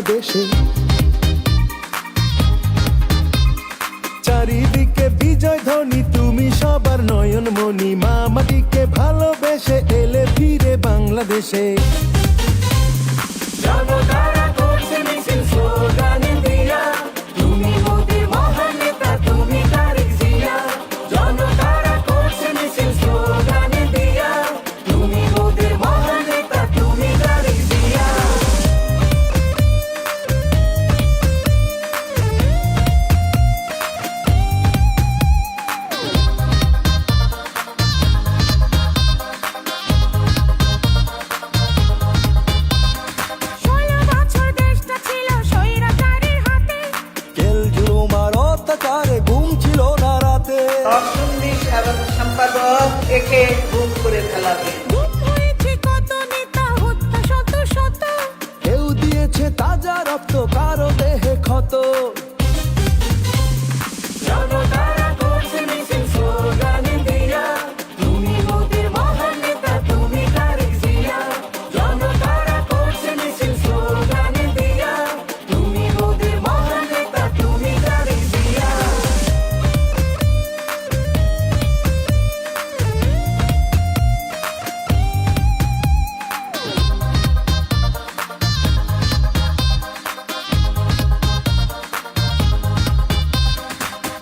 বাংলাদেশে। চারিদিকে বিজয় ধ্বনি, তুমি সবার নয়নমণি, মা মাটিকে ভালোবেসে এলে ফিরে বাংলাদেশে। জনতারা করছে মিছিল স্লোগান দিয়া, তুমি মোদের মহান নেতা, তুমি তারেক জিয়া। জনতারা করছে মিছিল স্লোগান দিয়া, তুমি মোদের মহান নেতা, তুমি তারেক জিয়া। এবং সম্পাদক একে গুম করে ফেলাবে। কেউ দিয়েছে তাজা রক্ত, কারো দেহে ক্ষত। জনতারা করছে মিছিল স্লোগান দিয়া, তুমি মোদের মহান নেতা, তুমি তারেক জিয়া। জনতারা করছে মিছিল স্লোগান দিয়া, তুমি মোদের মহান নেতা, তুমি তারেক জিয়া।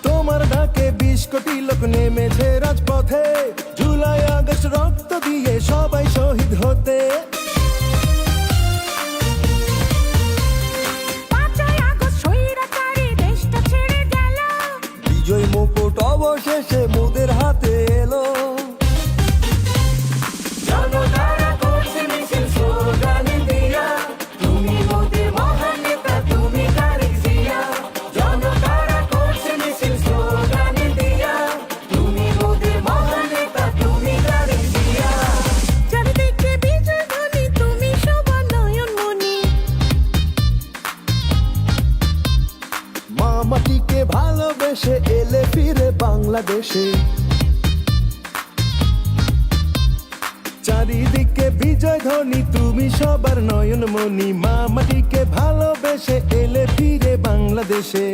তোমার ডাকে 20 কোটি লোক নেমেছে রাজপথে, জুলাই আগস্ট রক্ত দিয়ে সবাই শহীদ হতে। বিজয় মুকুট অবশেষে মোদের হাতে এলো। জনতারা করছে মিছিল স্লোগান দিয়া, তুমি মোদের মহান নেতা, তুমি তারেক জিয়া। জনতারা করছে মিছিল স্লোগান দিয়া, তুমি মোদের মহান নেতা, তুমি তারেক জিয়া। চারিদিকে বিজয় ধ্বনি, তুমি সবার নয়নমণি। মা মাটিকে ভালোবেসে এলে ফিরে বাংলাদেশে। চারিদিকে বিজয় ধ্বনি, তুমি সবার নয়নমণি, মা মাটিকে ভালোবেসে এলে ফিরে বাংলাদেশে।